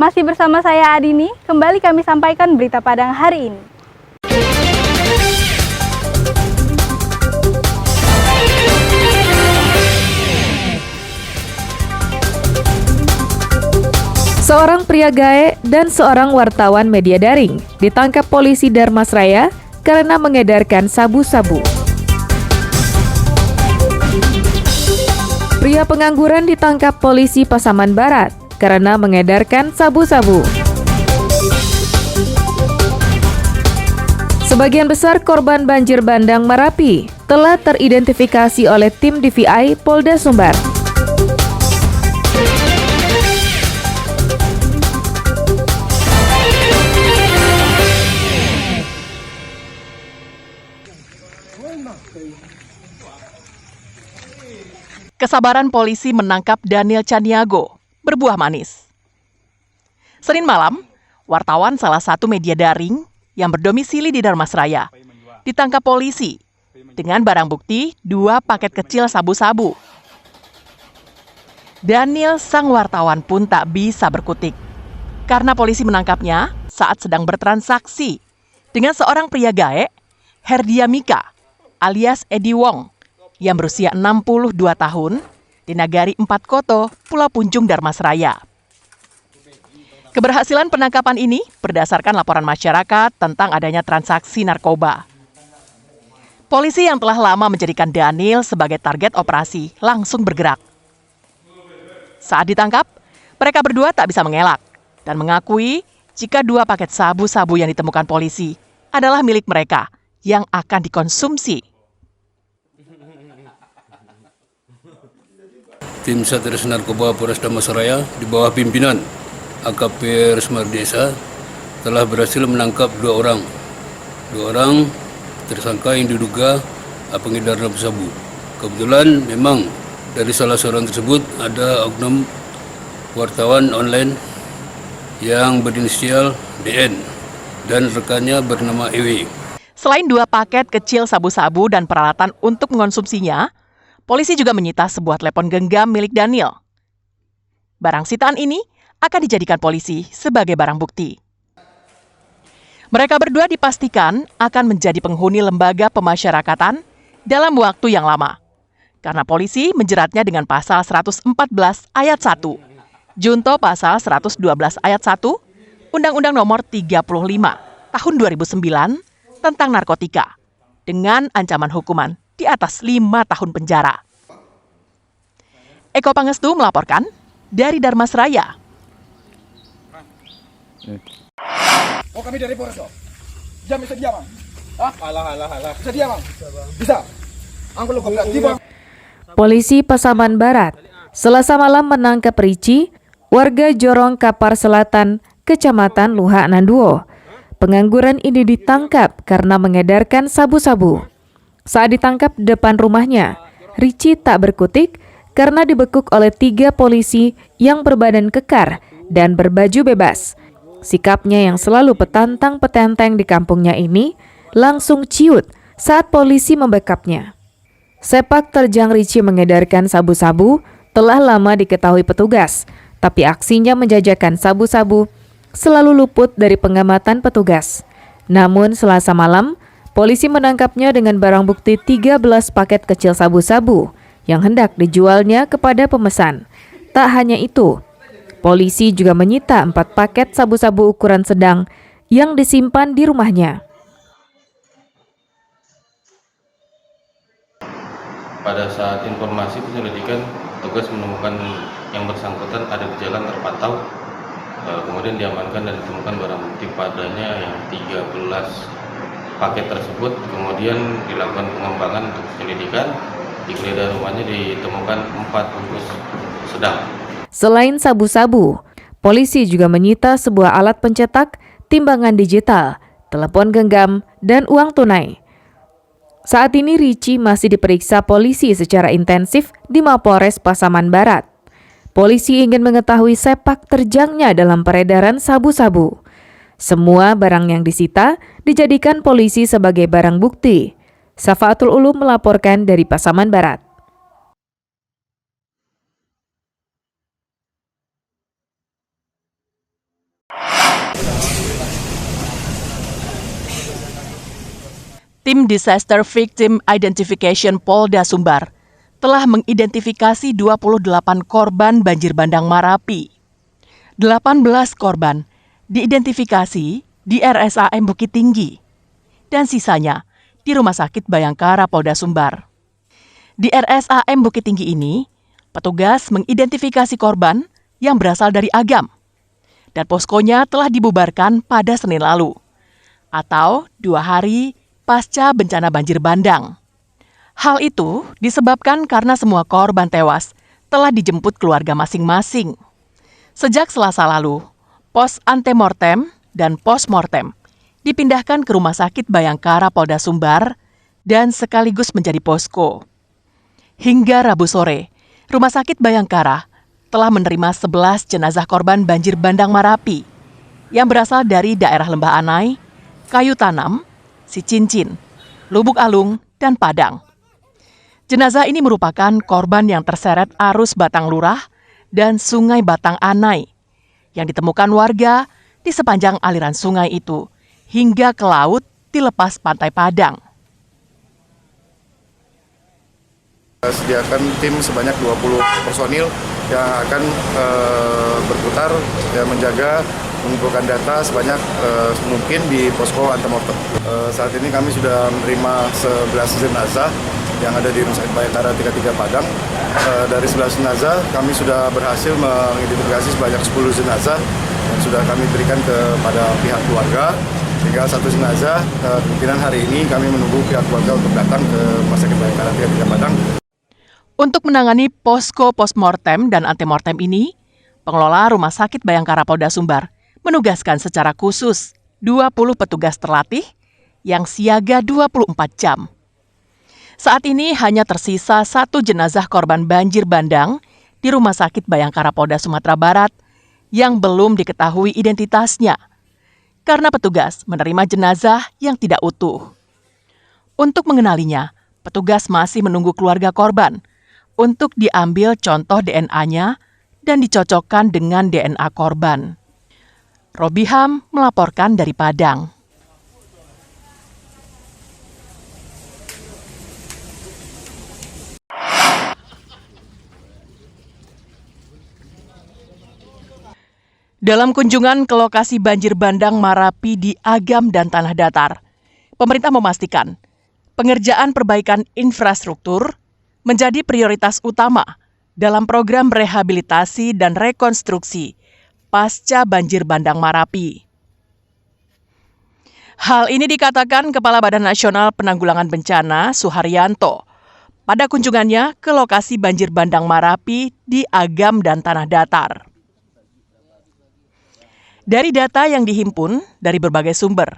Masih bersama saya Adini, kembali kami sampaikan berita Padang hari ini. Seorang pria gae dan seorang wartawan media daring ditangkap polisi Dharmasraya karena mengedarkan sabu-sabu. Pria pengangguran ditangkap polisi Pasaman Barat karena mengedarkan sabu-sabu. Sebagian besar korban banjir bandang Merapi telah teridentifikasi oleh tim DVI Polda Sumbar. Kesabaran polisi menangkap Daniel Caniago berbuah manis. Senin malam, wartawan salah satu media daring yang berdomisili di Dharmasraya ditangkap polisi dengan barang bukti 2 paket kecil sabu-sabu. Daniel sang wartawan pun tak bisa berkutik karena polisi menangkapnya saat sedang bertransaksi dengan seorang pria gae, Herdia Mika alias Edi Wong, yang berusia 62 tahun di Nagari 4 Koto, Pulau Punjung, Dharmasraya. Keberhasilan penangkapan ini berdasarkan laporan masyarakat tentang adanya transaksi narkoba. Polisi yang telah lama menjadikan Daniel sebagai target operasi langsung bergerak. Saat ditangkap, mereka berdua tak bisa mengelak dan mengakui jika 2 paket sabu-sabu yang ditemukan polisi adalah milik mereka yang akan dikonsumsi. Tim Satres Narkoba Polres Dharmasraya di bawah pimpinan AKP Resmar Desa telah berhasil menangkap 2 orang. 2 orang tersangka yang diduga pengedar sabu-sabu. Kebetulan memang dari salah seorang tersebut ada oknum wartawan online yang berinisial DN dan rekannya bernama EW. Selain 2 paket kecil sabu-sabu dan peralatan untuk mengonsumsinya, polisi juga menyita sebuah telepon genggam milik Daniel. Barang sitaan ini akan dijadikan polisi sebagai barang bukti. Mereka berdua dipastikan akan menjadi penghuni lembaga pemasyarakatan dalam waktu yang lama, karena polisi menjeratnya dengan pasal 114 ayat 1, Junto pasal 112 ayat 1, Undang-Undang Nomor 35 Tahun 2009 tentang narkotika, dengan ancaman hukuman di atas 5 tahun penjara. Eko Pangestu melaporkan dari Dharmasraya. Oh, kami dari Polres. Jam bisa diam, Bang. Hah? Alah. Bisa diam, Bang? Bisa. Angkul lo goblok, Bang. Polisi Pasaman Barat Selasa malam menangkap Rici, warga Jorong Kapar Selatan, Kecamatan Luha Nanduo. Pengangguran ini ditangkap karena mengedarkan sabu-sabu. Saat ditangkap di depan rumahnya, Rici tak berkutik karena dibekuk oleh 3 polisi yang berbadan kekar dan berbaju bebas. Sikapnya yang selalu petantang-petenteng di kampungnya ini langsung ciut saat polisi membekapnya. Sepak terjang Rici mengedarkan sabu-sabu telah lama diketahui petugas, tapi aksinya menjajakan sabu-sabu selalu luput dari pengamatan petugas. Namun Selasa malam, polisi menangkapnya dengan barang bukti 13 paket kecil sabu-sabu yang hendak dijualnya kepada pemesan. Tak hanya itu, polisi juga menyita 4 paket sabu-sabu ukuran sedang yang disimpan di rumahnya. Pada saat informasi penyelidikan, petugas menemukan yang bersangkutan ada gejala terpantau, kemudian diamankan dan ditemukan barang bukti padanya yang 13 paket tersebut. Kemudian dilakukan pengembangan untuk penyelidikan. Di geledah rumahnya ditemukan 4 bungkus sedang. Selain sabu-sabu, polisi juga menyita sebuah alat pencetak, timbangan digital, telepon genggam, dan uang tunai. Saat ini Rici masih diperiksa polisi secara intensif di Mapolres Pasaman Barat. Polisi ingin mengetahui sepak terjangnya dalam peredaran sabu-sabu. Semua barang yang disita dijadikan polisi sebagai barang bukti. Safaatul Ulum melaporkan dari Pasaman Barat. Tim Disaster Victim Identification Polda Sumbar telah mengidentifikasi 28 korban banjir bandang Marapi. 18 korban diidentifikasi di RSAM Bukit Tinggi dan sisanya di Rumah Sakit Bayangkara Polda Sumbar. Di RSAM Bukit Tinggi ini, petugas mengidentifikasi korban yang berasal dari Agam dan poskonya telah dibubarkan pada Senin lalu atau 2 hari pasca bencana banjir bandang. Hal itu disebabkan karena semua korban tewas telah dijemput keluarga masing-masing. Sejak Selasa lalu, pos antemortem dan postmortem dipindahkan ke Rumah Sakit Bayangkara Polda Sumbar dan sekaligus menjadi posko. Hingga Rabu sore, Rumah Sakit Bayangkara telah menerima 11 jenazah korban banjir bandang Marapi yang berasal dari daerah Lembah Anai, Kayu Tanam, Sicincin, Lubuk Alung, dan Padang. Jenazah ini merupakan korban yang terseret arus Batang Lurah dan Sungai Batang Anai yang ditemukan warga di sepanjang aliran sungai itu hingga ke laut di lepas pantai Padang. Sediakan tim sebanyak 20 personil yang akan berputar menjaga mengumpulkan data sebanyak mungkin di posko antemortem. Saat ini kami sudah menerima 11 jenazah yang ada di Rumah Sakit Bayangkara 33 Padang. Dari 11 jenazah kami sudah berhasil mengidentifikasi sebanyak 10 jenazah yang sudah kami berikan kepada pihak keluarga. Tinggal 1 jenazah, kemungkinan hari ini kami menunggu pihak keluarga untuk datang ke Rumah Sakit Bayangkara 33 Padang. Untuk menangani posko postmortem dan antemortem ini, pengelola Rumah Sakit Bayangkara Polda Sumbar menugaskan secara khusus 20 petugas terlatih yang siaga 24 jam. Saat ini hanya tersisa 1 jenazah korban banjir bandang di Rumah Sakit Bayangkara Polda Sumatera Barat yang belum diketahui identitasnya karena petugas menerima jenazah yang tidak utuh. Untuk mengenalinya, petugas masih menunggu keluarga korban untuk diambil contoh DNA-nya dan dicocokkan dengan DNA korban. Robiham melaporkan dari Padang. Dalam kunjungan ke lokasi banjir bandang Marapi di Agam dan Tanah Datar, pemerintah memastikan pengerjaan perbaikan infrastruktur menjadi prioritas utama dalam program rehabilitasi dan rekonstruksi pasca banjir bandang Marapi. Hal ini dikatakan Kepala Badan Nasional Penanggulangan Bencana Suharyanto pada kunjungannya ke lokasi banjir bandang Marapi di Agam dan Tanah Datar. Dari data yang dihimpun dari berbagai sumber,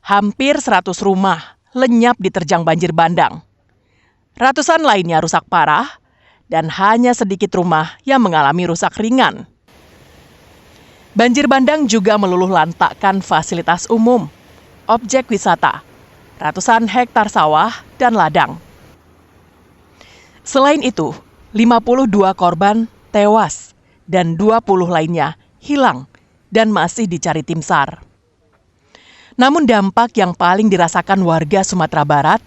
hampir 100 rumah lenyap diterjang banjir bandang. Ratusan lainnya rusak parah dan hanya sedikit rumah yang mengalami rusak ringan. Banjir bandang juga meluluh lantakkan fasilitas umum, objek wisata, ratusan hektar sawah, dan ladang. Selain itu, 52 korban tewas dan 20 lainnya hilang dan masih dicari tim SAR. Namun dampak yang paling dirasakan warga Sumatera Barat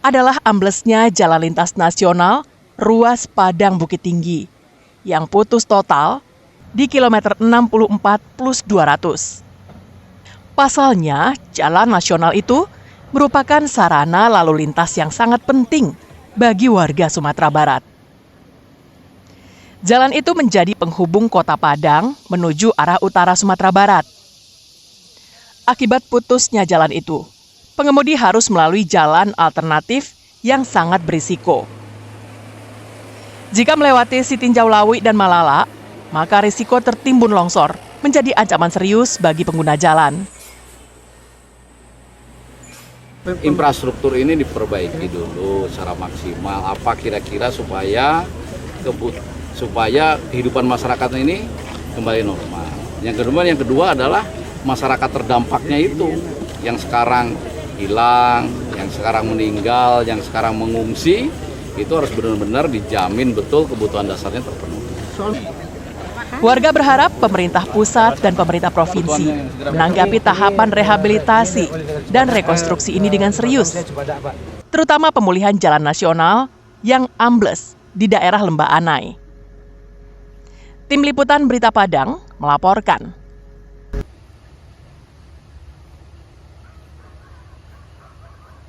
adalah amblesnya jalan lintas nasional ruas Padang Bukit Tinggi yang putus total di kilometer 64+200. Pasalnya, jalan nasional itu merupakan sarana lalu lintas yang sangat penting bagi warga Sumatera Barat. Jalan itu menjadi penghubung kota Padang menuju arah utara Sumatera Barat. Akibat putusnya jalan itu, pengemudi harus melalui jalan alternatif yang sangat berisiko. Jika melewati Sitinjau Lawi dan Malala, maka risiko tertimbun longsor menjadi ancaman serius bagi pengguna jalan. Infrastruktur ini diperbaiki dulu secara maksimal. Apa kira-kira supaya kehidupan masyarakat ini kembali normal. Yang kedua adalah masyarakat terdampaknya itu yang sekarang hilang, yang sekarang meninggal, yang sekarang mengungsi, itu harus benar-benar dijamin betul kebutuhan dasarnya terpenuhi. Warga berharap pemerintah pusat dan pemerintah provinsi menanggapi tahapan rehabilitasi dan rekonstruksi ini dengan serius, terutama pemulihan jalan nasional yang ambles di daerah Lembah Anai. Tim Liputan Berita Padang melaporkan.